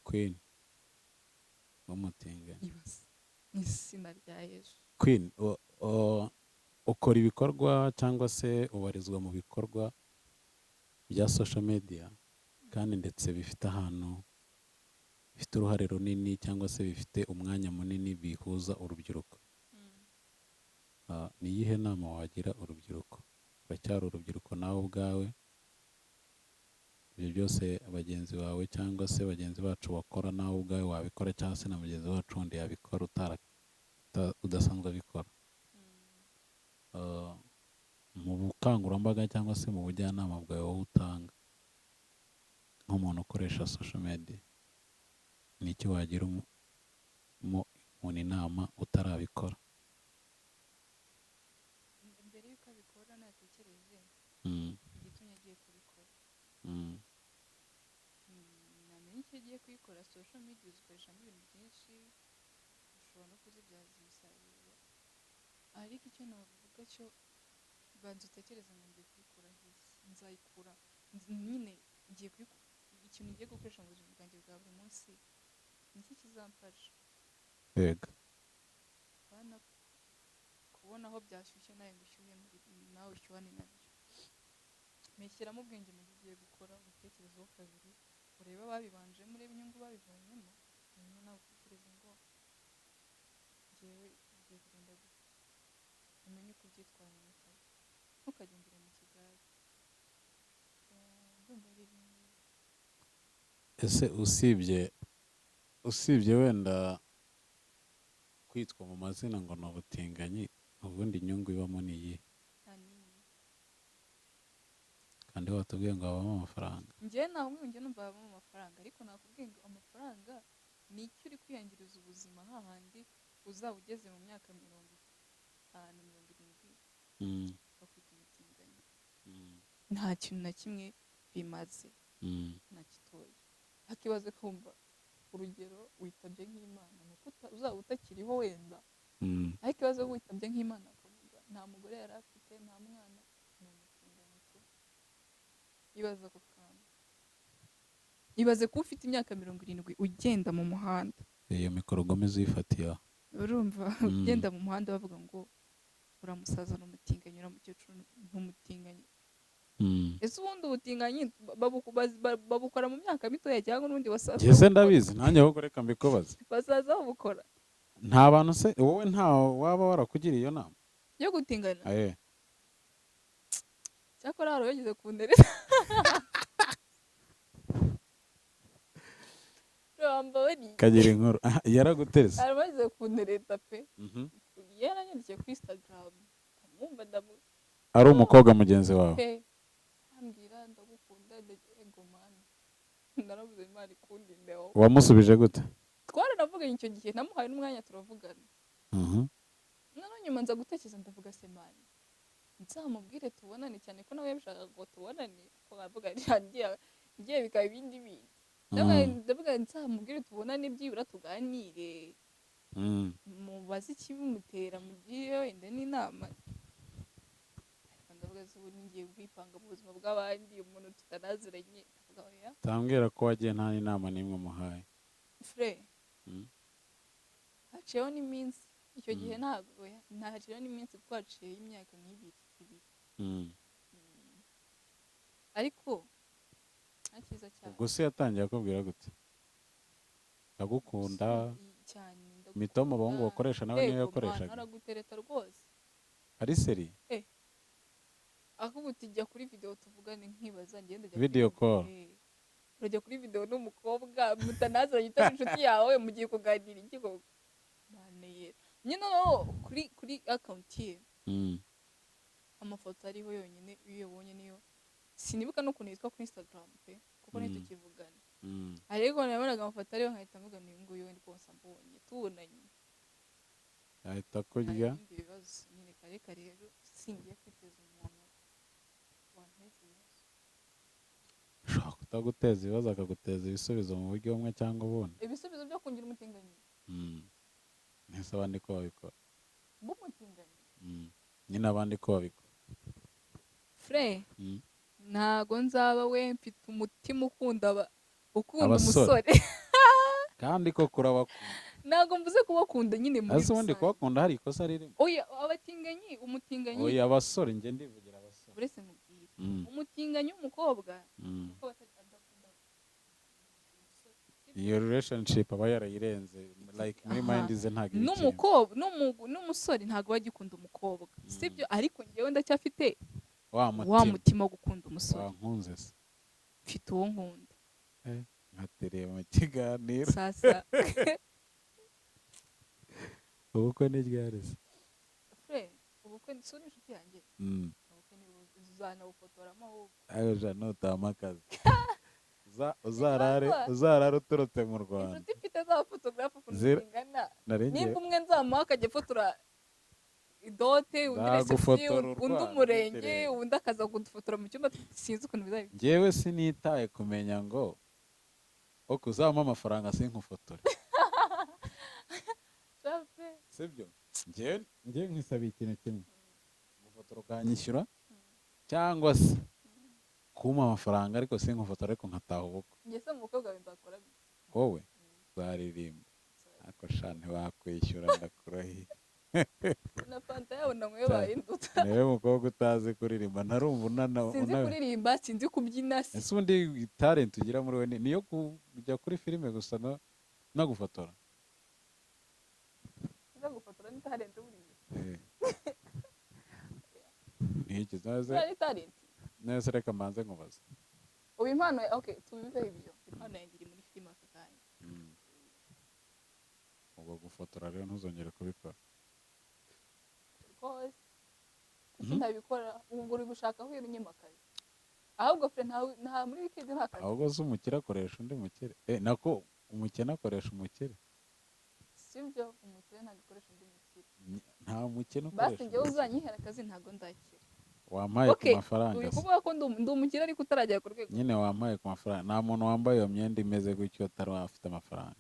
Queen w'umutinganyi. Ibaze n'izina rya Yesu. Queen, ukora ibikorwa cyangwa se ubarizwa mu bikorwa bya social media, kandi ndetse bifite ahantu bifite uruhare runini cyangwa se bifite umwanya munini bihuza urubyiruko. Ni iyihe nama wagira urubyiruko? Uracyari urubyiruko nawe ubwawe, ibyo byose bagenzi bawe cyangwa se bagenzi bacu bakora nawe ubwawe wabikora, cyangwa se na mugenzi wacu wundi yabikora udasanzwe abikora. Mu bukangurambaga cyangwa se mu bujyanama bwawe wowe utanga nk'umuntu ukoresha social media, ni iki wagira umuntu inama utarabikora? Mbere y'uko abikora natekereje igitumye agiye kubikora, namenye icyo agiye kuyikora. Social media uzikoresha ibintu byinshi, ushobora no kuzibyaza umusaruro, ariko icyo navuga cyo banza utekereze ngo ngiye kubikora hisi, nzayikura nyine, ngiye kubikora ikintu ngiye gukoresha mu buzima bwanjye bwa buri munsi, niki kizamfasha. Bana kubona aho byashyushye nawe ngo ushyuhe nawe ushyuhane nabyo. Meshyiramo ubwenge mu byo ugiye gukora, ubitekerezeho kabiri, urebe ababibanjemo, urebe inyungu babivanyemo, hanyuma nawe utekereze ngo njyewe bigiye kugenda gute, umenye uko ubyitwaramo kabiri, ntukagendere mu kigare. Ndumva ari ibintu. Ese usibye wenda kwitwa mu mazina ngo ni ubutinganyi, ubundi inyungu ibamo ni iyihe? Kandi watubwiye ngo habamo amafaranga. Njye nahumwe numva habamo amafaranga, ariko nakubwiye ngo amafaranga ni icyo uri kwiyangiriza ubuzima, hahandi uzaba ugeze mu myaka 50-70 bakwita umutinganyi. Nta kintu na kimwe bimaze, nta gitoya. Hakibaze kumva urugero witabye nk'Imana, nuko uzaba utakiriho wenda, ariko ikibazo witabye nk'Imana akavuga nta mugore yari afite, nta mwana, ni umutinganyi tu. Ibaze ako kantu, ibaze ko ufite imyaka 70 ugenda mu muhanda, iyo mikoro gomeze uyifatiye aho, urumva ugenda mu muhanda bavuga ngo uramusaza n'umutinganyi, uramukecuru n'umutinganyi. Ese ubundi ubutinganyi babukora mu myaka mitoya cyangwa n'ubundi basaza? Jese ndabizi, nanjye ahubwo reka mbikubaze. Basaza babukora? Nta bantu se wowe nta waba warakugiriye iyo nama yo gutingana? Cyakora hari wageze kuntereta. Kagira inkuru yaraguterese? Hari wageze kuntereta pe. Yaranyandikiye kuri Instagram, ndamwumva ari umukobwa mugenzi wawe pe ambwira ndagukunda ego mani naravuze imana ikundinde wowe wamusubije gute? twaranavuganye icyo gihe namuhaye n'umwanya turavugana Mhm. noneho nyuma nza gutekereza ndavuga se mani nzamubwire tubonane cyane ko nawe yabishakaga ngo tubonane ko bavuga ngiye bikaba ibindi bindi ndavuga nzamubwire tubonane byibura tuganire mubaze ikibimutera mugire wenda n'inama ariko ndavuga se ubu ngiye kwipanga mu buzima bw'abandi umuntu tutanaziranye ndavuga oya tambwira ko wagiye nta n'inama n'imwe muhaye. fure Mm. haciyeho n'iminsi icyo gihe ntabwo haciyeho n'iminsi kuko haciyeho imyaka nk'ibiri ariko nta cyiza cyane ubwo se yatangiye akubwira gute? ndagukunda cyane imitoma abahungu bakoresha nawe niyo yakoreshaga? aragutereta rwose ari seri? ahubwo tujya kuri video tuvugane nkibaza ngende video call? urajya kuri video n'umukobwa mutanaziranye utari inshuti yawe mugiye kuganira iki koko maneye nyine kuri account ye amafoto ariho yonyine iyo ubonye niyo sinibuka n'ukuntu yitwa kuri Instagram pe kuko ntitukivugana ariko nabonaga amafoto ariho nkahita mvuga ni nguyu we rwose ambonye tubonanye ahita kurya ibindi bibazo nyine kare rero singiye kwiteza umuntu wanteza ibibazo ushobora kutaguteza ibibazo akaguteza ibisubizo mu buryo bumwe cyangwa ubundi. ibisubizo byo kungira umutinganyi ntese abandi ko babikora b'umutinganyi nyine abandi ko babikora fure ntago nzaba we mfite umutima ukunda abasore. umusore kandi ko kurabakunda ntago mvuze kubakunda nyine muri ese ubundi kubakunda hari ikosa ririmo? oya abatinganyi umutinganyi oya abasore njye ndivugira abasore uretse mubwire umutinganyi w'umukobwa kuko adakunda iyo relationship aba yarayirenze like muri mind ze ntago n'umukobwa n'umusore ntago bagikunda umukobwa sibyo ariko njyewe ndacyafite wa mutima wo gukunda umusore. wankunze se? mfite uwo nkunda nkatereye mu kiganiro sasa ubukwe ni ryari se? fure ubukwe ni suri inshuti yanjye ubukwe ni uzanabufotoramo ahubwo aje nutama akazi uzarare uturutse mu Rwanda. inshuti mfite z'abafotografe ukuntu zingana nimba umwe nzamuha akajya afotora idote undi reception undi umurenge undi akaza kudufotora mu cyumba sinzi ukuntu bizaba. njyewe sinitaye kumenya ngo ok uzampa amafaranga sinkufotore sibyo njyewe nkisaba ikintu kimwe gufotora ukanyishyura cyangwa se kumpa amafaranga ariko sinkufotore ariko nkataha ubukwe. njye se mu bukwe bwawe nzakora wowe uzaririmba ariko sha ntiwakwishyura ndakurahiye na fanta yawe nanyweye bahindutse niwe mukobwa utazi kuririmba ntarumva sinzi kuririmba sinzi kubyina ese ubundi talent ugira muri we niyo kujya kuri filime gusa no gufotora? no gufotora ni talent buriya n'iki naze ni talent nese reka mbanze nkubaza ubu impano okay tubiveho ibyo impano yanjye iri muri filime aka kanya ubwo gufotora rero ntuzongere kubikora rwose kuki ntabikora ubu uri gushaka aho unyimakaye ahubwo fre nta muri weekend nta kazi ahubwo se umukire akoresha undi mukire nako umukene akoresha umukire sibyo umukire ntabwo akoresha undi mukire nta mukene ukoresha basi njyewe uzanyihera akazi ntago ndakira wampaye ku mafaranga uri kuvuga ko ndi umukire ariko utaragera ku rwego nyine wampaye ku mafaranga nta muntu wambaye iyo myenda imeze gutyo atari afite amafaranga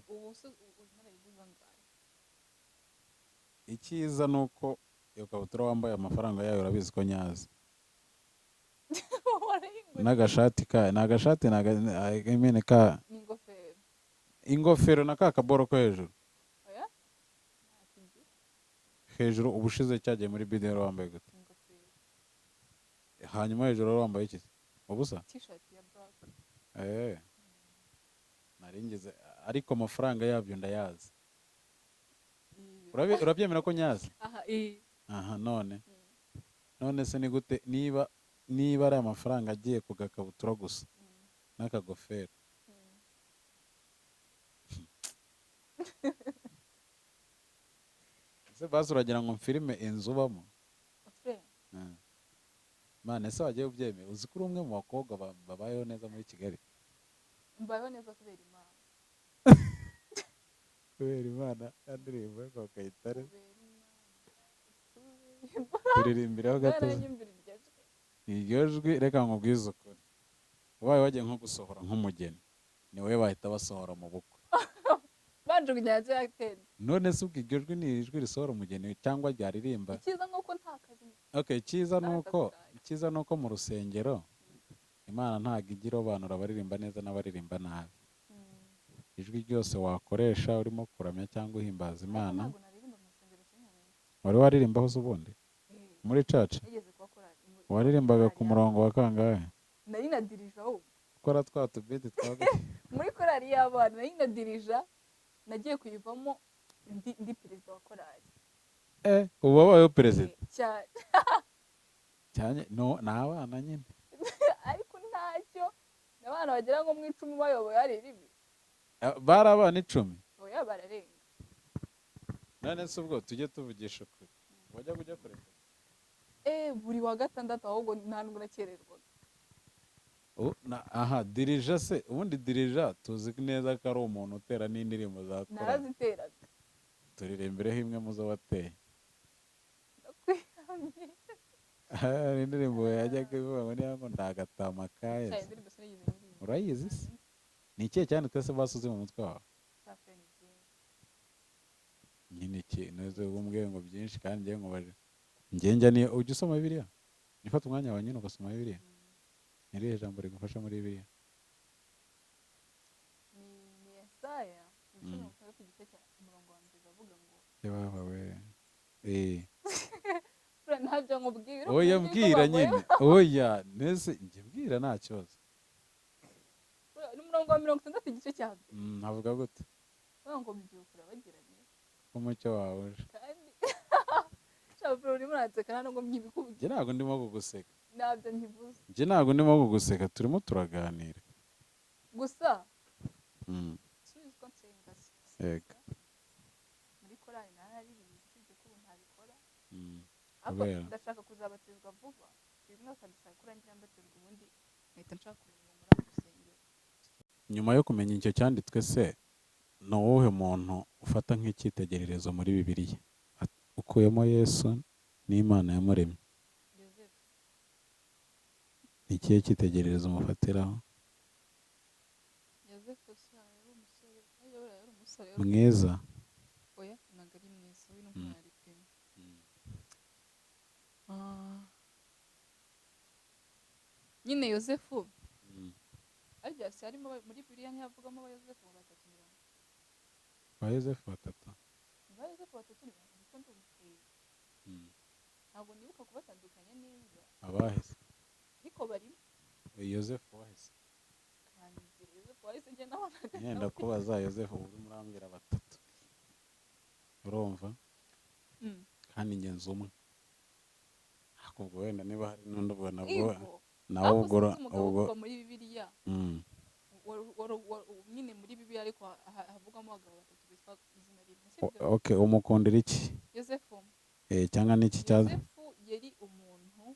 ubu se narayivuga ngayo icyiza ni uko iyo kabutura wambaye amafaranga yayo urabizi ko nyazi n'agashati ka ni agashati n'imene ka ingofero na ka kaboro ko hejuru hejuru ubushize cyagiye muri bidero wambaye gute hanyuma hejuru wari wambaye iki ubusa t-shirt ya black naringize ariko amafaranga yabyo ndayazi urabyemera ko nyazi aha none se ni gute niba ari amafaranga agiye ku gakabutura gusa n'akagofero ese basi uragira ngo mfilime inzu ubamo Mana ese wagiye ubyemeye uzi ko uri umwe mu bakobwa babayeho neza muri Kigali mbayeho neza kubera Imana. kubera Imana indirimbo yo kwa Kayitare Kubera Imana. turirimbiraho gato Baranyumvira iryo jwi. iryo jwi reka nkubwize ukuri ubaye wagiye nko gusohora nk'umugeni ni wowe bahita basohora mu bukwe Banjugunya hanze ya tente. none se ubwo iryo jwi ni ijwi risohora umugeni cyangwa ryaririmba Icyiza nuko nta kazi. okay icyiza nuko mu rusengero Imana ntabwo ijya irobanura abaririmba neza n'abaririmba nabi ijwi ryose wakoresha urimo kuramya cyangwa uhimbaza Imana Ntabwo naririmba mu rusengero sinkeneye. wari waririmbaho se ubundi muri church Nigeze kuba korali. waririmbaga ku murongo wa kangahe Nari na dirija ahubwo. gukora twa tubiti twaga Muri korali y'abana nari na dirija, nagiye kuyivamo ndi perezida wa korali. ubu wabayeho perezida Cyane. cyane no ni abana nyine Ariko ntacyo n'abana bagera nko mu 10 bayoboye hari ribi. bari abana 10 Oya bararenga. none se ubwo tujye tuvugisha ukuri wajya kujya kureka Buri wa gatandatu ahubwo nta nubwo nakererwaga. aha dirija se ubundi dirija tuzi neza ko ari umuntu utera n'indirimbo za korali Naraziteraga. turirimbireho imwe mu zo wateye Ndakwihamye. hari indirimbo yajyaga ivuga ngo niba ngo ndagatama kaye Cyane ndirimbo sinigeze nyiririmba. urayizi se ni ikihe cyane twese basuze mu mutwe wawe Safi ni byinshi. nyine neze umbwiye ngo byinshi kandi njye nkubaje njya ni ujya usoma Bibiliya nifata umwanya wawe nyine ugasoma Bibiliya ni irihe jambo rigufasha muri Bibiliya Ni Yesaya. Ibisomwa ku gice cya umurongo wa mbere bavuga ngo yaba we ntabyo nkubwira. oya mbwira nyine oya nese njye mbwira nta kibazo Ni umurongo wa 60 igice cya mbere. havuga gute Bavuga ngo byukura bagiranye. umucyo wawe uje Kandi Shabro urimo uranseka nta nubwo mbyibikubwiye. njye ntabwo ndimo kuguseka Ntabyo nkivuze. njye ntabwo ndimo kuguseka turimo turaganira Gusa subiza ko nsenga yego muri korali nararirimba usibye ko ubu ntabikora. kubera Ndashaka kuzabatizwa vuba. Uyu mwaka ndashaka kurangira mbatizwa ubundi nkahita nshaka kumenya muri ako rusengero. nyuma yo kumenya icyo cyanditswe se ni uwuhe muntu ufata nk'icyitegererezo muri Bibiliya ukuyemo Yesu n'Imana yamuremye Joseph. ni ikihe cyitegererezo umufatiraho Joseph yari umusore. Yari umusore. mwiza Oya ntabwo ari mwiza. We n'umwana ari pima. Nyine Yosefu arya se harimo muri Bibiliya ntiyavugamo aba Yosefu batatu mirongo. ba Yosefu batatu Ba Yosefu batatu ni bande ko ndumuteye. Ntabwo nibuka kubatandukanya neza. abahise Ariko barimo. Yosefu wahise Kandi Yosefu wahise njye nabonaga. yenda kubaza Yosefu uri murambwira batatu urumva kandi ingenzi umwe ubwo wenda niba hari n'undi ubwo nabwo nawe ubwo muri Bibiliya nyine muri Bibiliya ariko havugamo abagabo batatu bitwa izina rimwe sibyo. okay umukundira iki Yosefu cyangwa n'iki cyaza Yosefu yari umuntu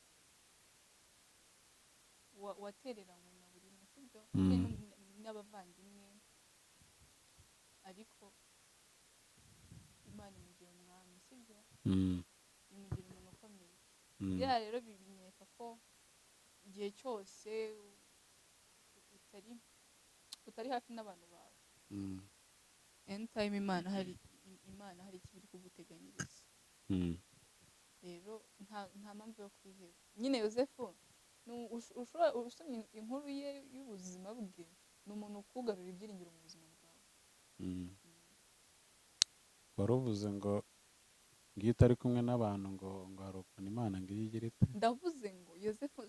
watereranywe na buri umwe sibyo n'abavandimwe ariko Imana imugira umwami sibyo imugira umuntu ukomeye. Biriya rero bimenyesha ko igihe cyose utari hafi n'abantu bawe anytime Imana hari icyo iri kuguteganyiriza. Rero nta mpamvu yo kwiheba. Nyine Yosefu usomye inkuru ye y'ubuzima bwe ni umuntu ukugarura ibyiringiro mu buzima bwawe. wari uvuze ngo ngiyo utari kumwe n'abantu ngo hari ukuntu Imana ngo iyo igira ite ndavuze ngo Yosefu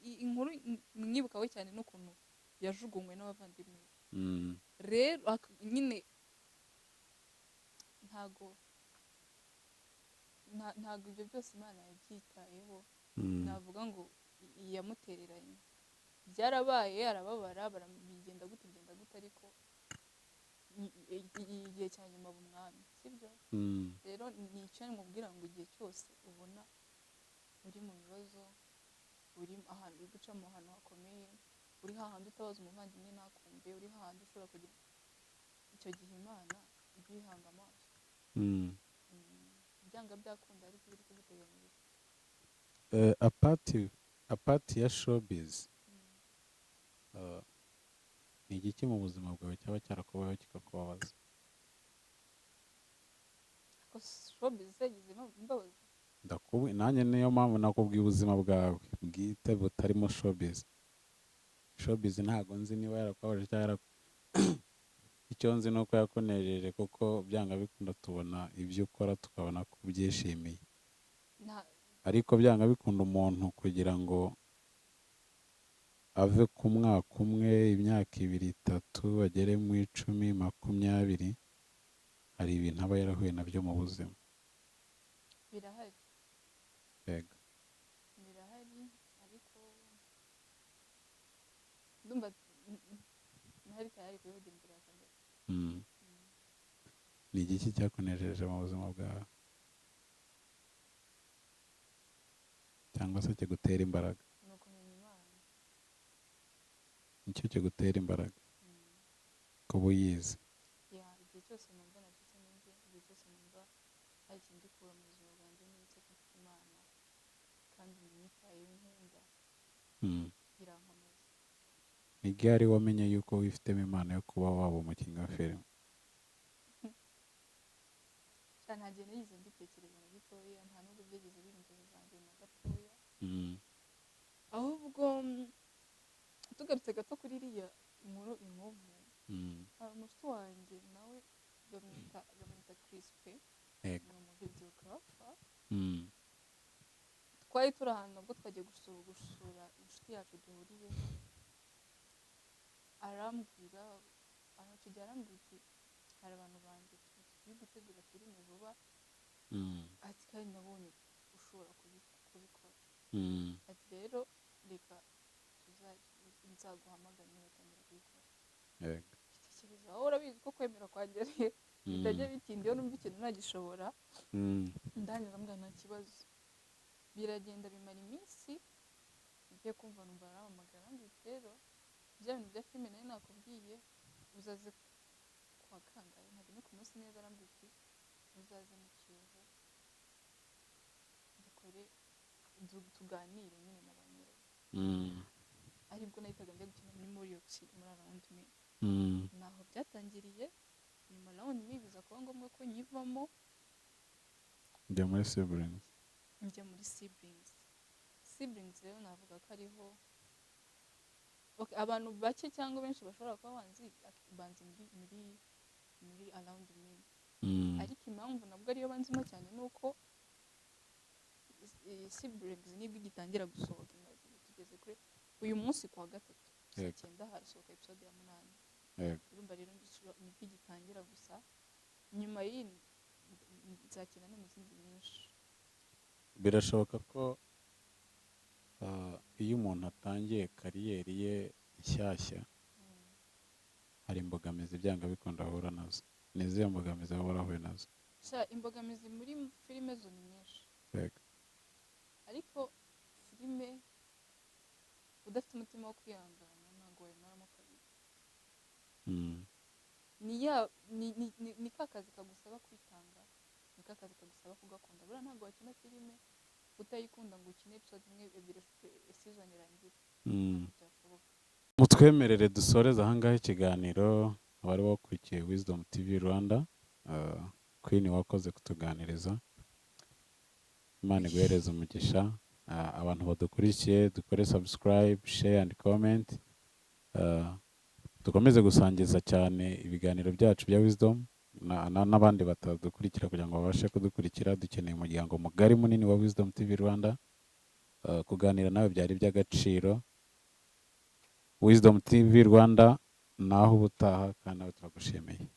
inkuru mwibukaho cyane n'ukuntu yajugunywe n'abavandimwe be. Rero nyine ntago ibyo byose Imana yabyitayeho. Navuga ngo yamutereranye byarabaye arababara bigenda gute ariko igihe cya nyuma b'umwami sibyo. Rero ni icyo mubwira ngo igihe cyose ubona uri mu bibazo uri ahantu uri guca mu hantu hakomeye, uri hahandi utabaza umuvandimwe ntakumve, uri hahandi ushobora kugira icyo gihe Imana ijya uyihanga amaso. Byanga byakunda ariko iri kuguteganyiriza. apati ya showbiz, ni igiki mu buzima bwawe cyaba cyarakubayeho kikakubabaza? Ariko showbiz yagize imbabazi. Nanjye niyo mpamvu nakubwiye ubuzima bwawe bwite butarimo showbiz. Showbiz ntabwo nzi niba yarakubabaje cyangwa icyo nzi ni uko yakunejeje, kuko byanga bikunda tubona ibyo ukora tukabona ko ubyishimiye, ariko byanga bikunda umuntu kugira ngo ave ku mwaka umwe, imyaka 2, 3 agere mu 10, 20, hari ibintu aba yarahuye nabyo mu buzima. Birahari. Yego. Birahari ariko ndumva ntari tayari kubivugira imbere ya kamera. Ni igiki cyakunejeje mu buzima bwawe cyangwa se kigutera imbaraga? Ni ukumenya Imana. Nicyo kigutera imbaraga, kuba uyizi. Igihe cyose numva nacitse intege, igihe cyose numva hari ikintu ndi kubura mu buzima bwanjye, nibutse ko mfite Imana kandi nyitayeho inkunda, irankomeza. Ni ryari wamenye yuko wifitemo impano yo kuba waba umukinnyi wa filime? Nta gihe nagize mbitekereza na gitoya, nta nubwo byageze biba inzozi zanjye na gatoya. Ahubwo tugarutse gato kuri iriya inkuru inkovu, hari umushuti wanjye nawe bamwita Crispé, ni umuvideogarafa. Twari turi ahantu nabwo twagiye gusura inshuti yacu duhuriyeho, arambwira icyo gihe arambwira ati hari abantu banjye turi gutegura filime vuba, ati kandi nabonye ushobora kubikora, ati rero reka nzaguhamagara nibatangira kuyikora. Igitekerezo aho urabizi ko kwemera kwanjye bitajya bitinda, iyo numva ikintu nagishobora ndanyura mbwa nta kibazo. Biragenda bimara iminsi, ngiye kumva numva arampamagara ngo rero bya bintu bya filime nayo nakubwiye uzaze kwa kangahe, ntabwo ni ku munsi neza, arambwira ati uzaze mu Kiyovu dukore tuganire nyine na ba nyirayo. Aribwo nahitaga njya gukina muri Moriox muri Around Me. Naho byatangiriye, nyuma Around Me biza kuba ngombwa ko nyivamo njya muri Siblings. Siblings rero navuga ko ariho abantu bake cyangwa benshi bashobora kuba banzi muri Around Me. Ariko impamvu nabwo ariyo banzimo cyane ni uko Siblings nibwo igitangira gusohoka, tugeze kuri uyu munsi kuwa gatatu saa 9 harasohoka episode ya 8. Urumva rero nibwo igitangira gusa, nyuma y'iyi nzakina no mu zindi nyinshi. Birashoboka ko iyo umuntu atangiye kariyeri ye nshyashya hari imbogamizi byanga bikunda ahura nazo. Ni izihe mbogamizi ahora ahuye nazo? Imbogamizi muri filime zo ni nyinshi, ariko filime udafite umutima wo kwihangana ntabwo wayimaramo kabiri. Ni ka kazi kagusaba kwitanga, ni ka kazi kagusaba kugakunda. Buriya ntabwo wakina filime utayikunda ngo ukine episode 1, 2 season irangire, byashoboka. Mutwemerere dusoreze ahangahe ikiganiro. Abari bakurikiye Wisdom TV Rwanda, Queen wakoze kutuganiriza, Imana iguhereze umugisha. Abantu badukurikiye dukore subscribe, share and comment, dukomeze gusangiza cyane ibiganiro byacu bya Wisdom n'abandi batadukurikira kugira ngo babashe kudukurikira. Dukeneye umuryango mugari munini wa Wisdom TV Rwanda. Kuganira nawe byari by'agaciro. Wisdom TV Rwanda naho ubutaha, kandi nawe turagushimiye.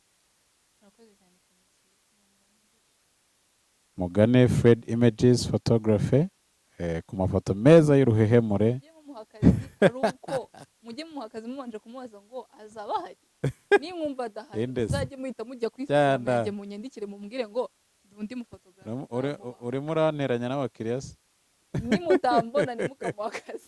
Mugane Fred Images Photography ku mafoto meza y'uruhehemure. Mujye muha akazi mubanje kumubaza ngo azaba ahari. Nimwumva adahari muzajye muhita mujya kwifotoza, munyandikire mumbwire ngo undi mufotogarafe. Urimo uranteranya n'abakiriya se? Nimutambona nimukamuha akazi.